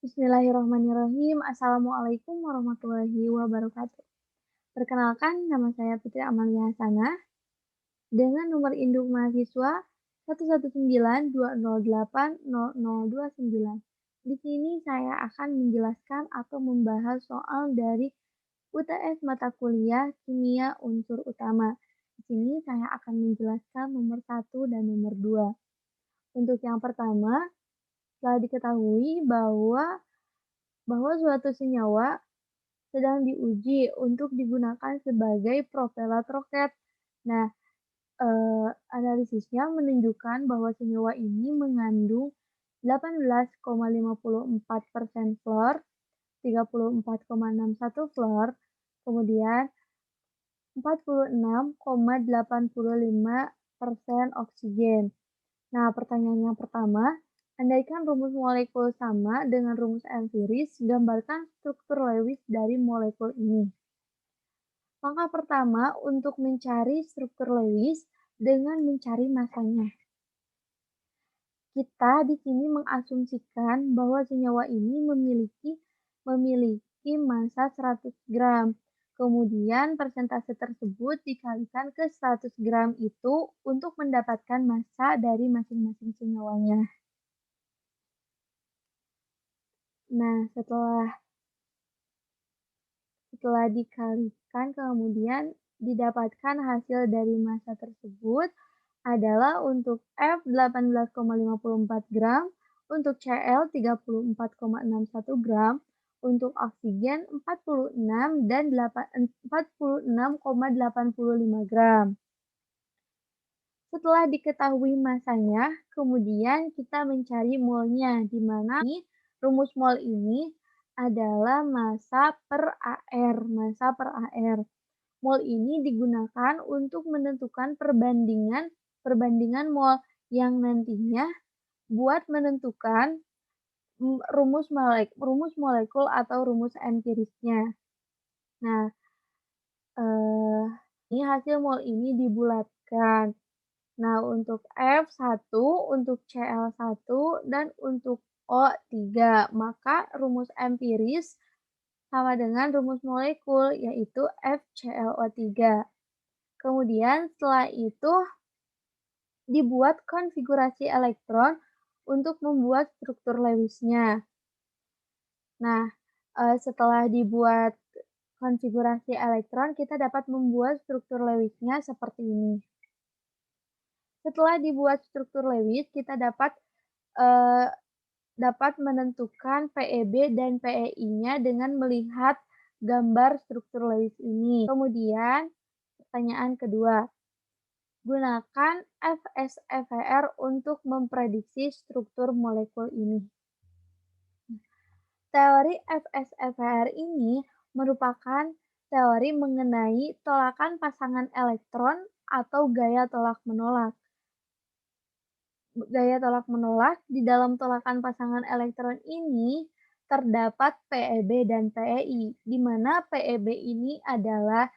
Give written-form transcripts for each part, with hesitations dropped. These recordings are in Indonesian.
Bismillahirrahmanirrahim. Assalamualaikum warahmatullahi wabarakatuh. Perkenalkan, nama saya Fitri Amalia Hasanah dengan nomor induk mahasiswa 11920800029. Di sini saya akan menjelaskan atau membahas soal dari UTS mata kuliah Kimia Unsur Utama. Di sini saya akan menjelaskan nomor satu dan nomor 2. Untuk yang pertama, telah diketahui bahwa suatu senyawa sedang diuji untuk digunakan sebagai propeller roket. Nah, analisisnya menunjukkan bahwa senyawa ini mengandung 18,54% fluor, 34,61 fluor, kemudian 46,85% oksigen. Nah, pertanyaan yang pertama, andaikan rumus molekul sama dengan rumus empiris, gambarkan struktur Lewis dari molekul ini. Langkah pertama untuk mencari struktur Lewis dengan mencari masanya. Kita di sini mengasumsikan bahwa senyawa ini memiliki massa 100 gram. Kemudian persentase tersebut dikalikan ke 100 gram itu untuk mendapatkan massa dari masing-masing senyawanya. Nah, setelah dikalikan kemudian didapatkan hasil dari massa tersebut adalah untuk F 18,54 gram, untuk Cl 34,61 gram, untuk oksigen 46 dan 46,85 gram. Setelah diketahui masanya, kemudian kita mencari molnya, di mana rumus mol ini adalah massa per AR. Massa per AR. Mol ini digunakan untuk menentukan perbandingan mol yang nantinya buat menentukan rumus molekul atau rumus empirisnya. Nah, ini hasil mol ini dibulatkan. Nah, untuk F1, untuk Cl1, dan untuk O3, maka rumus empiris sama dengan rumus molekul, yaitu FClO3. Kemudian setelah itu dibuat konfigurasi elektron untuk membuat struktur Lewisnya. Nah, setelah dibuat konfigurasi elektron, kita dapat membuat struktur Lewisnya seperti ini. Setelah dibuat struktur Lewis, kita dapat menentukan PeB dan PeI-nya dengan melihat gambar struktur Lewis ini. Kemudian, pertanyaan kedua, gunakan FSFR untuk memprediksi struktur molekul ini. Teori FSFR ini merupakan teori mengenai tolakan pasangan elektron atau gaya tolak-menolak. Gaya tolak-menolak di dalam tolakan pasangan elektron ini terdapat PeB dan PeI, di mana PeB ini adalah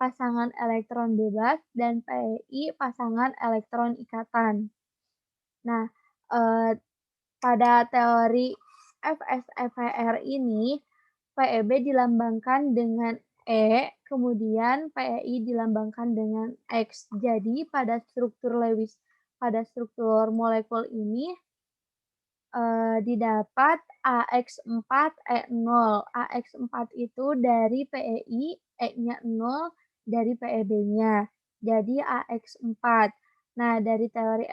pasangan elektron bebas dan PeI pasangan elektron ikatan. Nah, pada teori FSFR ini, PeB dilambangkan dengan E, kemudian PeI dilambangkan dengan X. Jadi, pada struktur molekul ini didapat AX4E0. AX4 itu dari PeI, E-nya 0 dari PeB-nya. Jadi AX4. Nah, dari teori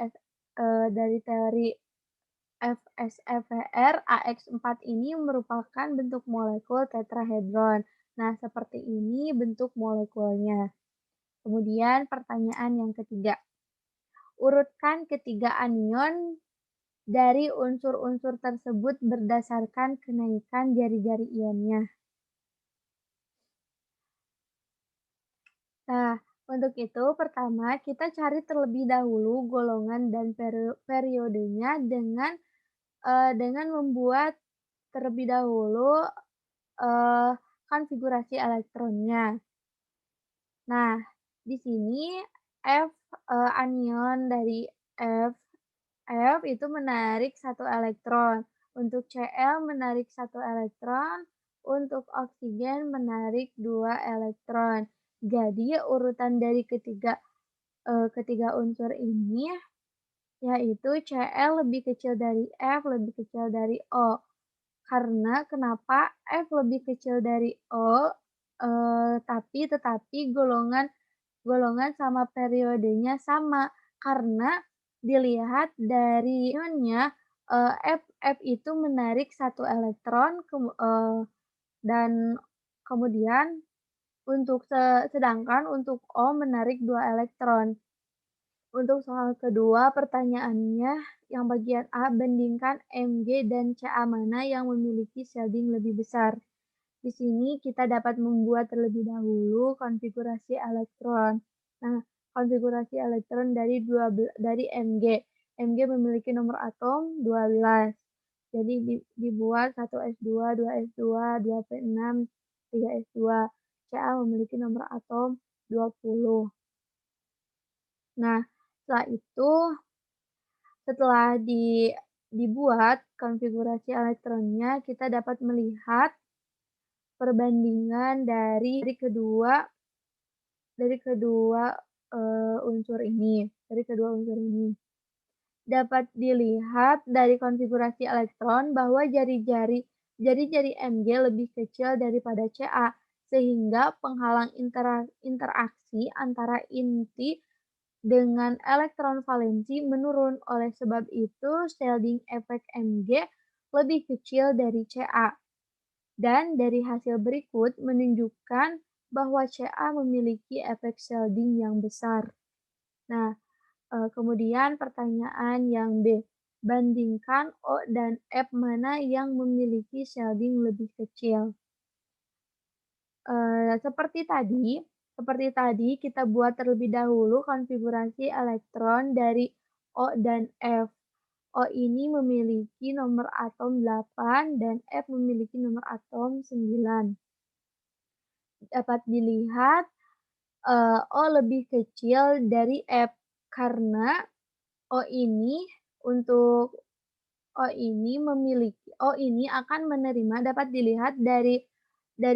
FSFR, AX4 ini merupakan bentuk molekul tetrahedron. Nah, seperti ini bentuk molekulnya. Kemudian pertanyaan yang ketiga. Urutkan ketiga anion dari unsur-unsur tersebut berdasarkan kenaikan jari-jari ionnya. Nah, untuk itu pertama kita cari terlebih dahulu golongan dan periodenya dengan membuat terlebih dahulu konfigurasi elektronnya. Nah, di sini anion dari F itu menarik satu elektron. Untuk Cl menarik satu elektron, untuk oksigen menarik 2 elektron. Jadi urutan dari ketiga unsur ini yaitu Cl lebih kecil dari F lebih kecil dari O. Karena kenapa F lebih kecil dari O, tetapi golongan golongan sama periodenya sama, karena dilihat dari ionnya, F itu menarik satu elektron dan kemudian sedangkan untuk O menarik 2 elektron. Untuk soal kedua pertanyaannya, yang bagian A, bandingkan Mg dan Ca mana yang memiliki shielding lebih besar. Di sini kita dapat membuat terlebih dahulu konfigurasi elektron. Nah, konfigurasi elektron dari Mg. Mg memiliki nomor atom 12. Jadi dibuat 1s2, 2s2, 2p6, 3s2. Ca memiliki nomor atom 20. Nah, setelah dibuat konfigurasi elektronnya, kita dapat melihat perbandingan dari kedua, unsur ini. Dapat dilihat dari konfigurasi elektron bahwa jari-jari Mg lebih kecil daripada Ca, sehingga penghalang interaksi antara inti dengan elektron valensi menurun. Oleh sebab itu, shielding efek Mg lebih kecil dari Ca. Dan dari hasil berikut menunjukkan bahwa Ca memiliki efek shielding yang besar. Nah, kemudian pertanyaan yang B, bandingkan O dan F mana yang memiliki shielding lebih kecil. Seperti tadi kita buat terlebih dahulu konfigurasi elektron dari O dan F. O ini memiliki nomor atom 8 dan F memiliki nomor atom 9. Dapat dilihat O lebih kecil dari F karena O ini untuk O ini akan menerima, dapat dilihat dari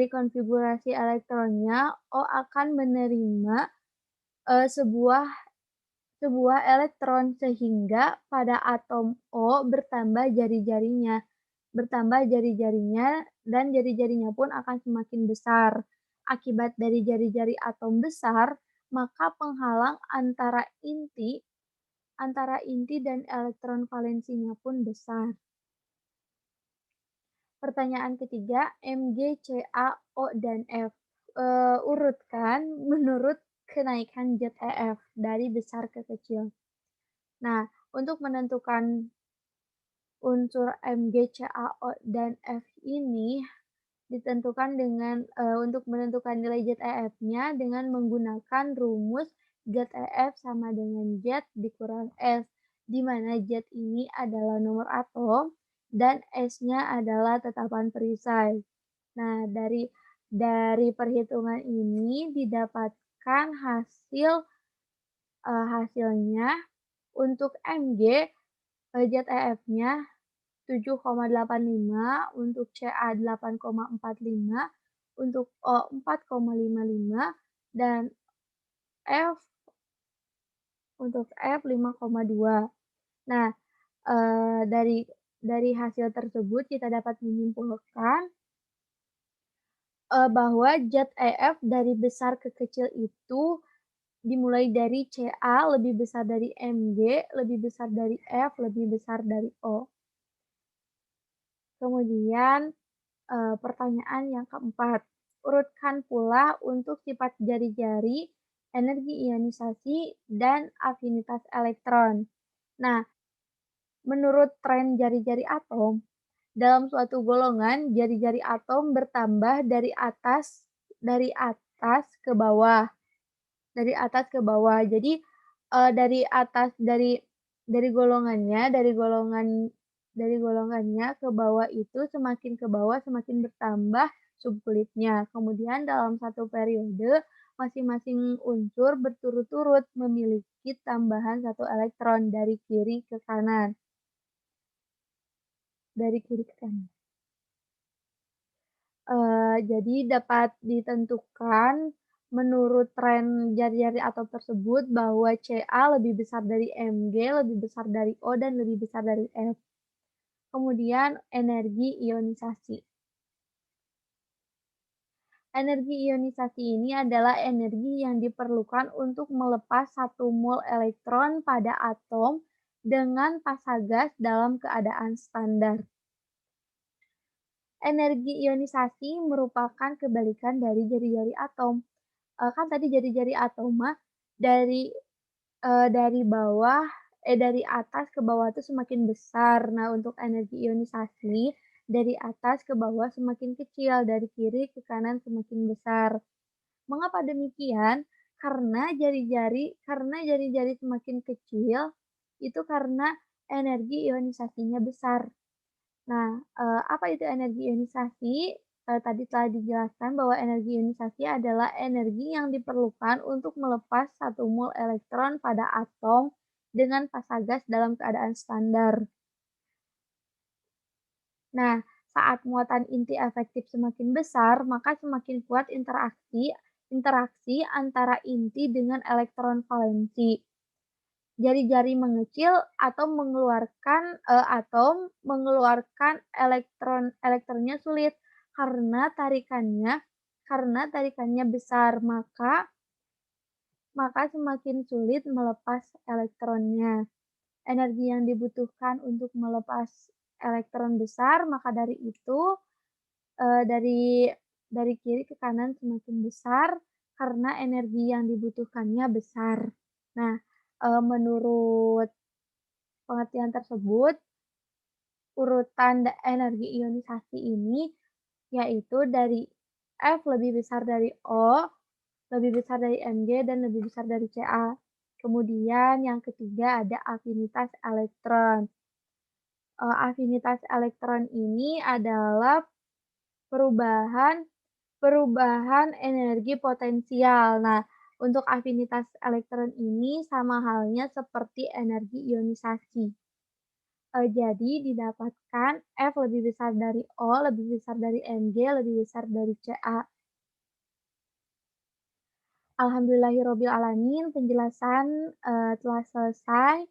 konfigurasi elektronnya, O akan menerima sebuah elektron, sehingga pada atom O bertambah jari-jarinya dan jari-jarinya pun akan semakin besar. Akibat dari jari-jari atom besar, maka penghalang antara inti dan elektron valensinya pun besar. Pertanyaan ketiga, Mg, Ca, O, dan F. Urutkan menurut kenaikan ZeF dari besar ke kecil. Nah, untuk menentukan unsur Mg, Ca, O, dan F ini ditentukan untuk menentukan nilai ZeF-nya dengan menggunakan rumus ZeF sama dengan Z dikurang S, di mana Z ini adalah nomor atom dan S-nya adalah tetapan perisai. Nah, dari perhitungan ini didapatkan hasilnya untuk Mg, ZeF-nya 7,85, untuk Ca 8,45, untuk O 4,55, dan F 5,2. Nah, dari hasil tersebut kita dapat menyimpulkan bahwa ZeF dari besar ke kecil itu dimulai dari Ca lebih besar dari Mg, lebih besar dari F, lebih besar dari O. Kemudian pertanyaan yang keempat, urutkan pula untuk sifat jari-jari, energi ionisasi, dan afinitas elektron. Nah, menurut tren jari-jari atom, dalam suatu golongan, jari-jari atom bertambah dari atas ke bawah. Jadi, dari golongannya ke bawah itu semakin ke bawah semakin bertambah subkulitnya. Kemudian dalam satu periode, masing-masing unsur berturut-turut memiliki tambahan satu elektron dari kiri ke kanan. dari kiri ke kanan. Jadi dapat ditentukan menurut tren jari-jari atom tersebut bahwa Ca lebih besar dari Mg, lebih besar dari O, dan lebih besar dari F. Kemudian energi ionisasi. Energi ionisasi ini adalah energi yang diperlukan untuk melepas satu mol elektron pada atom dengan massa gas dalam keadaan standar. Energi ionisasi merupakan kebalikan dari jari-jari atom. Kan tadi jari-jari atom mah dari dari bawah dari atas ke bawah itu semakin besar. Nah, untuk energi ionisasi dari atas ke bawah semakin kecil, dari kiri ke kanan semakin besar. Mengapa demikian? Karena jari-jari semakin kecil, itu karena energi ionisasinya besar. Nah, apa itu energi ionisasi? Tadi telah dijelaskan bahwa energi ionisasi adalah energi yang diperlukan untuk melepas satu mol elektron pada atom dengan massa gas dalam keadaan standar. Nah, saat muatan inti efektif semakin besar, maka semakin kuat interaksi antara inti dengan elektron valensi. Jari-jari mengecil atau mengeluarkan elektronnya sulit karena tarikannya besar, maka semakin sulit melepas elektronnya. Energi yang dibutuhkan untuk melepas elektron besar, maka dari itu, dari kiri ke kanan semakin besar karena energi yang dibutuhkannya besar. Nah, menurut pengertian tersebut, urutan energi ionisasi ini yaitu dari F lebih besar dari O, lebih besar dari Mg, dan lebih besar dari Ca. Kemudian yang ketiga ada afinitas elektron. Afinitas elektron ini adalah perubahan perubahan energi potensial. Nah, untuk afinitas elektron ini sama halnya seperti energi ionisasi. Jadi didapatkan F lebih besar dari O, lebih besar dari Mg, lebih besar dari Ca. Alhamdulillahirobbilalamin, penjelasan telah selesai.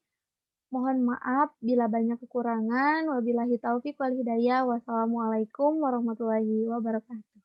Mohon maaf bila banyak kekurangan. Wabillahi taufik wal hidayah. Wassalamualaikum warahmatullahi wabarakatuh.